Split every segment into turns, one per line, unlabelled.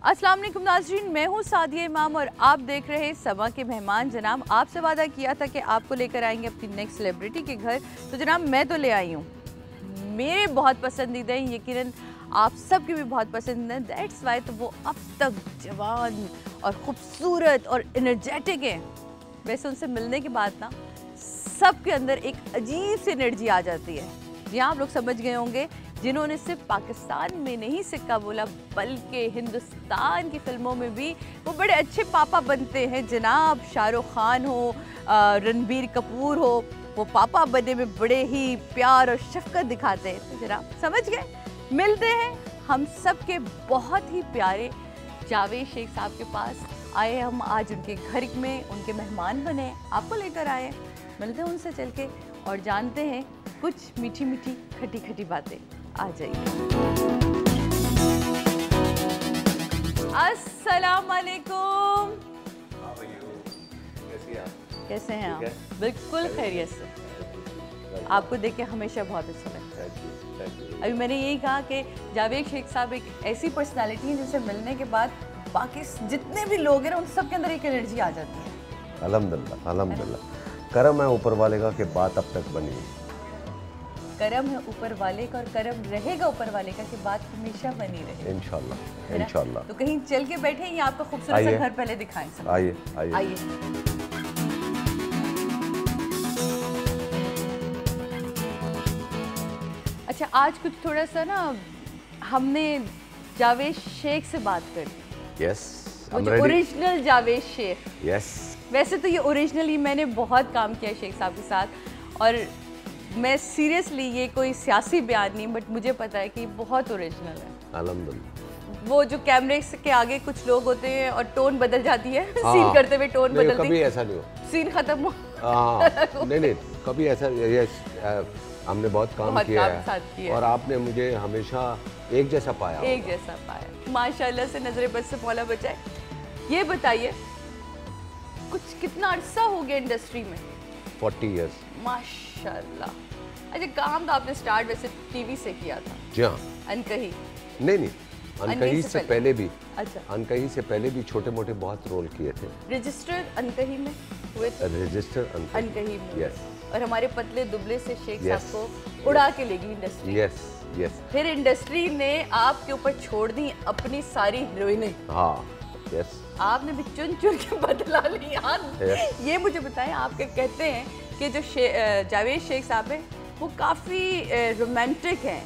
अस्सलाम वालेकुम नाज़रीन, मैं हूँ सादिया इमाम और आप देख रहे हैं समा के मेहमान। जनाब, आपसे वादा किया था कि आपको लेकर आएंगे अपनी नेक्स्ट सेलिब्रिटी के घर, तो जनाब मैं तो ले आई हूँ। मेरे बहुत पसंदीदा हैं, यकीनन आप सबके भी बहुत पसंद हैं। दैट्स वाई तो वो अब तक जवान और ख़ूबसूरत और एनर्जेटिक हैं। वैसे उनसे मिलने के बाद ना सबके अंदर एक अजीब सी एनर्जी आ जाती है। जी हाँ, आप लोग समझ गए होंगे, जिन्होंने सिर्फ पाकिस्तान में नहीं सिक्का बोला बल्कि हिंदुस्तान की फिल्मों में भी वो बड़े अच्छे पापा बनते हैं। जनाब शाहरुख खान हो, रणबीर कपूर हो, वो पापा बनने में बड़े ही प्यार और शफकत दिखाते हैं। तो जनाब समझ गए, मिलते हैं हम सब के बहुत ही प्यारे जावेद शेख साहब के पास। आए हम आज उनके घर में, उनके मेहमान बने, आपको लेकर आए। मिलते हैं उनसे चल के और जानते हैं कुछ मीठी मीठी खटी खटी बातें। आ जाइए। अस्सलाम वालेकुम। कैसे हैं आप? बिल्कुल खैरियत से। आपको देख के हमेशा बहुत अच्छा लगता है। अभी मैंने यही कहा कि जावेद शेख साहब एक ऐसी पर्सनालिटी है जिनसे मिलने के बाद बाकी जितने भी लोग हैं ना उन सब के अंदर एक एनर्जी आ जाती है।
अल्हम्दुलिल्लाह, अल्हम्दुलिल्लाह। करम है ऊपर वाले का कि बात अब तक बनी है।
करम है ऊपर वाले का और करम रहेगा ऊपर वाले का कि बात हमेशा बनी रहे।
इंशाल्लाह, इंशाल्लाह।
तो कहीं चल के बैठे या आपका खूबसूरत सा घर पहले दिखाएं सब।
आइए आइए
आइए। अच्छा, आज कुछ थोड़ा सा ना हमने जावेद शेख से बात कर दी।
यस,
वो जो ओरिजिनल जावेद शेख।
यस।
वैसे तो ये ओरिजिनली मैंने बहुत काम किया शेख साहब के साथ और मैं सीरियसली, ये कोई सियासी बयान नहीं, बट मुझे पता है कि बहुत ओरिजिनल है।
अल्हम्दुलिल्लाह।
वो जो कैमरे के आगे कुछ लोग होते हैं और टोन बदल जाती है, सीन करते हुए टोन बदलती है।
कभी ऐसा नहीं हो,
सीन खत्म हो।
नहीं, कभी ऐसा। हमने बहुत काम किया है और आपने मुझे हमेशा एक जैसा पाया।
एक जैसा पाया, माशाल्लाह से नजरे बद से मौला बचाए। ये बताइए, कुछ कितना अरसा हो गया इंडस्ट्री में?
40 इयर्स।
माशाल्लाह। अच्छा, काम तो आपने स्टार्ट वैसे टीवी से किया था?
जी हाँ।
अनकही?
नहीं, अनकही से पहले भी।
अच्छा।
अनकही से पहले भी छोटे मोटे बहुत रोल किए थे।
रजिस्टर अनकही में हुए थे?
रजिस्टर
अनकही में।
यस।
और हमारे पतले दुबले से शेख साहब को उड़ा के ले गई इंडस्ट्री।
Yes yes.
फिर इंडस्ट्री ने आपके ऊपर छोड़ दी अपनी सारी हीरोइनें।
हाँ, यस।
आपने भी चुन चुन के बदला लिया। ये मुझे बताएं, आपके कहते हैं कि जो जावेद शेख साहब हैं वो काफ़ी रोमांटिक हैं।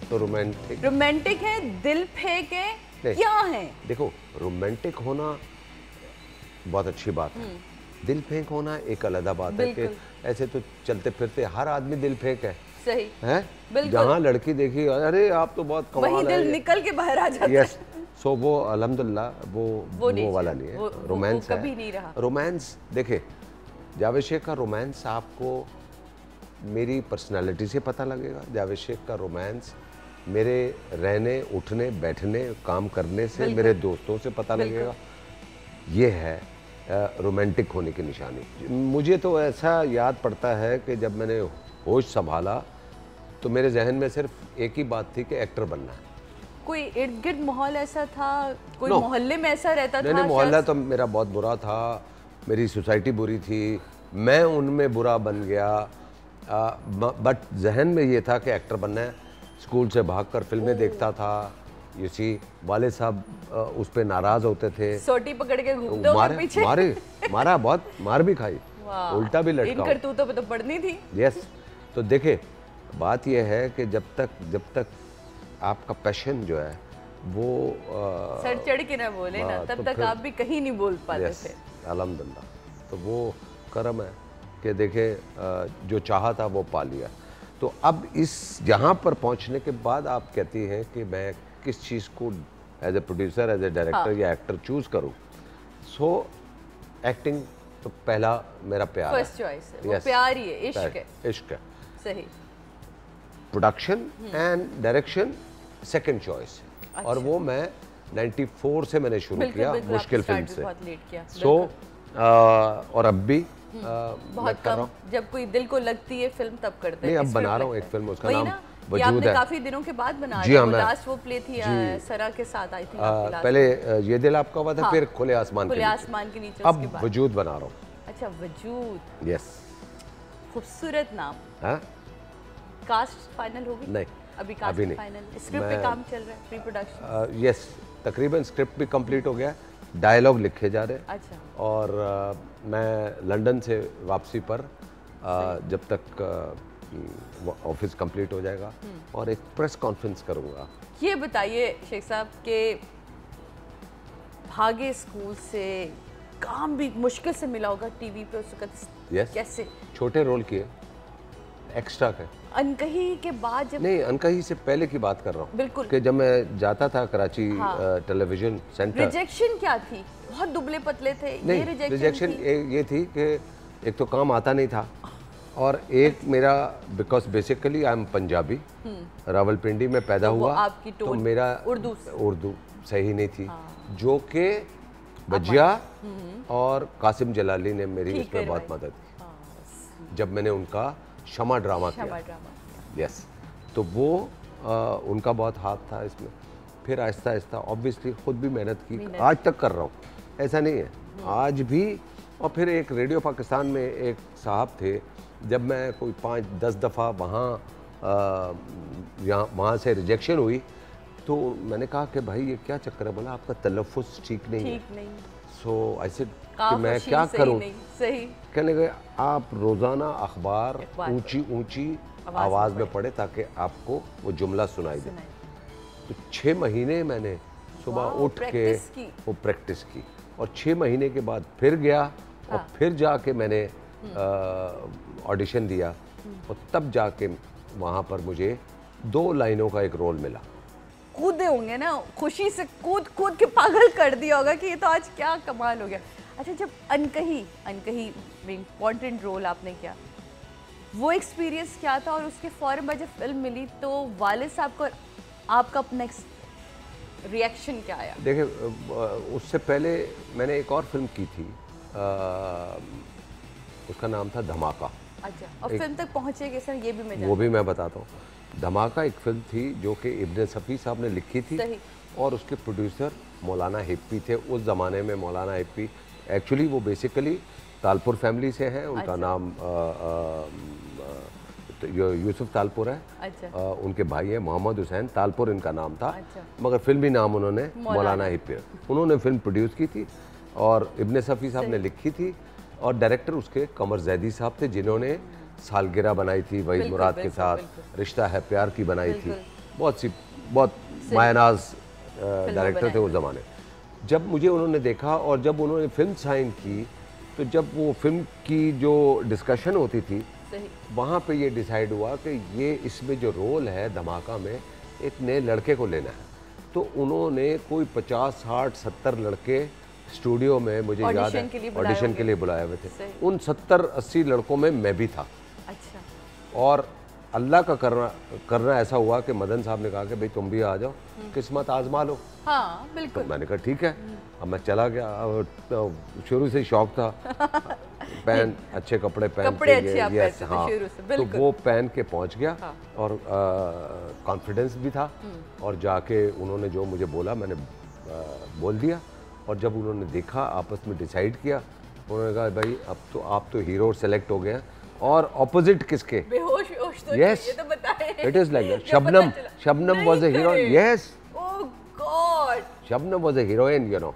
तो रोमांटिक
हैं, दिल फेंक हैं, क्या हैं?
देखो, रोमांटिक होना बहुत अच्छी बात है, दिल फेंक होना एक अलग बात है। कि ऐसे तो चलते फिरते हर आदमी दिल फेंक है।
सही
है। जहाँ लड़की देखी, अरे आप तो बहुत कमाल है,
वही दिल निकल के बाहर आ जाता है।
यस। सो वो अल्हम्दुलिल्लाह वो वाला नहीं है, रोमांस है।
कभी नहीं रहा
रोमांस। देखे, जावेद शेख का रोमांस आपको मेरी पर्सनालिटी से पता लगेगा। जावेद शेख का रोमांस मेरे रहने, उठने, बैठने, काम करने से, मेरे दोस्तों से पता लगेगा। ये है रोमांटिक होने की निशानी। मुझे तो ऐसा याद पड़ता है कि जब मैंने होश संभाला तो मेरे जहन में सिर्फ एक ही बात थी कि एक्टर बनना है।
कोई इर्द गिर्द माहौल ऐसा था? कोई मोहल्ले में ऐसा रहता था?
नहीं, मोहल्ला तो मेरा बहुत बुरा था, मेरी सोसाइटी बुरी थी, मैं उनमें बुरा बन गया। बट जहन में ये था कि एक्टर बनना है। स्कूल से भागकर फिल्में देखता था। यू सी, वाले साहब उस पर नाराज होते थे,
सोटी पकड़ के घूमते होंगे पीछे।
मारा बहुत, मार भी खाई, उल्टा भी लटका।
इन करतूतों पे तो पड़नी थी।
यस। तो देखे, बात यह है कि जब तक आपका पैशन जो है वो
सर चढ़ के ना बोले ना, तब तक आप भी कहीं नहीं बोल पाते थे।
अल्हम्दुलिल्लाह। तो वो करम है कि देखे, जो चाहा था वो पा लिया। तो अब इस जहाँ पर पहुँचने के बाद आप कहती हैं कि मैं किस चीज़ को as a producer, as a director या एक्टर चूज़ करूँ। सो एक्टिंग तो पहला मेरा प्यार,
फर्स्ट चॉइस है। वो प्यार ही है, इश्क है।
इश्क है।
सही।
Production and direction second choice है। अच्छा। और वो मैं 94 से मैंने शुरू किया, मुश्किल फिल्म से। सो और अब भी
बहुत कम, जब कोई दिल को लगती है फिल्म तब करते हैं।
नहीं, अब बना रहा हूँ एक फिल्म, उसका नाम
ये आपने काफी दिनों के बाद बना
जी हाँ,
लास्ट वो प्ले थी सरा के साथ आई थी
पहले ये दिल आपका हुआ था, फिर खुले आसमान
के नीचे
अब वजूद बना रहा हूँ।
अच्छा वजूद,
यस,
खूबसूरत नाम।
हाँ,
कास्ट फाइनल होगी?
नहीं
अभी कास्ट फाइनल, स्क्रिप्ट पे काम चल रहा है, प्री प्रोडक्शन।
यस, तकरीबन स्क्रिप्ट भी कंप्लीट हो गया, डायलॉग लिखे जा रहे हैं।
अच्छा।
और मैं लंदन से वापसी पर जब तक ऑफिस कंप्लीट हो जाएगा और एक प्रेस कॉन्फ्रेंस करूंगा।
ये बताइए शेख साहब के भागे स्कूल से काम भी मुश्किल से मिला होगा टीवी पे उस वक्त।
yes.
कैसे?
छोटे रोल किए, एक्स्ट्रा के।
अनकही के बाद जब
नहीं, अनकही से पहले की बात कर रहा हूँ।
बिल्कुल,
कि जब मैं जाता था कराची टेलीविजन सेंटर।
रिजेक्शन क्या थी? बहुत दुबले पतले थे।
नहीं,
ये
रिजेक्शन ये थी कि एक तो काम आता नहीं था, और एक मेरा because basically I am Punjabi, Rawalpindi में पैदा हुआ,
आपकी
तो मेरा उर्दू सही नहीं थी, जो कि बजिया और कासिम जलाली ने मेरी इसमें बहुत मदद की जब मैंने उनका शमा ड्रामा किया। यस, तो वो उनका बहुत हाथ था इसमें। फिर आहिस्ता आहिस्ता ऑब्वियसली खुद भी मेहनत की, आज तक कर रहा हूँ, ऐसा नहीं है, आज भी। और फिर एक रेडियो पाकिस्तान में एक साहब थे, जब मैं कोई 5-10 दफ़ा वहाँ से रिजेक्शन हुई, तो मैंने कहा कि भाई ये क्या चक्कर है? बोला आपका तलफ़ुज़ ठीक नहीं है। सो ऐसे कि मैं क्या करूँ? कहने लगे आप रोज़ाना अखबार ऊंची ऊंची आवाज़ में पढ़े ताकि आपको वो जुमला सुनाई दे। तो 6 महीने मैंने सुबह उठ के वो प्रैक्टिस की, और 6 महीने के बाद फिर गया और फिर जाके मैंने ऑडिशन दिया, और तब जाके वहाँ पर मुझे 2 लाइनों का एक रोल मिला।
कूदे होंगे ना, खुशी से कूद कूद के पागल कर दिया होगा कि ये तो आज क्या कमाल हो गया। अच्छा, जब अनकही में इम्पॉर्टेंट रोल आपने किया, वो एक्सपीरियंस क्या था? और उसके फ़ौरन बाद जब फिल्म मिली तो वालिद साहब को आपका नेक्स्ट रिएक्शन क्या आया?
देखिए, उससे पहले मैंने एक और फिल्म की थी, उसका नाम था धमाका।
अच्छा, और फिल्म तक पहुँचे कैसे, ये भी मैं
वो भी मैं बताता हूँ। धमाका एक फिल्म थी जो कि इब्न सफ़ी साहब ने लिखी थी, और उसके प्रोड्यूसर मौलाना हिप्पी थे। उस ज़माने में मौलाना हिप्पी एक्चुअली वो बेसिकली तालपुर फैमिली से हैं, उनका नाम यूसुफ तालपुर है।
अच्छा।
उनके भाई हैं मोहम्मद हुसैन तालपुर, इनका नाम था। अच्छा। मगर फिल्मी नाम उन्होंने मौलाना हिप्पी, उन्होंने फिल्म प्रोड्यूस की थी और इब्न सफ़ी साहब ने लिखी थी, और डायरेक्टर उसके कमर जैदी साहब थे, जिन्होंने सालगिरह बनाई थी वहीद मुराद के साथ, रिश्ता है प्यार की बनाई थी, बहुत मायनाज डायरेक्टर थे उस ज़माने। जब मुझे उन्होंने देखा और जब उन्होंने फिल्म साइन की, तो जब वो फिल्म की जो डिस्कशन होती थी, वहाँ पे ये डिसाइड हुआ कि ये इसमें जो रोल है धमाका में, एक नए लड़के को लेना है। तो उन्होंने कोई 50, 60, 70 लड़के स्टूडियो में, मुझे याद है, ऑडिशन के लिए बुलाए हुए थे। उन 70-80 लड़कों में मैं भी था।
अच्छा।
और अल्लाह का करना ऐसा हुआ कि मदन साहब ने कहा कि भाई तुम भी आ जाओ, किस्मत आजमा लो।
हाँ, बिल्कुल।
तो मैंने कहा ठीक है। अब मैं चला गया, तो शुरू से शौक था पहन अच्छे कपड़े पहन के, यस हाँ, तो वो पहन के पहुंच गया। हाँ। और कॉन्फिडेंस भी था, और जाके उन्होंने जो मुझे बोला मैंने बोल दिया। और जब उन्होंने देखा, आपस में डिसाइड किया, उन्होंने कहा भाई अब तो आप तो हीरो सेलेक्ट हो गए हैं, और ऑपोजिट किसके?
बेहोश तो
यस,
ये तो बताएं।
It is like that. Shabnam was a heroine. Yes,
oh God,
Shabnam was a heroine, you know.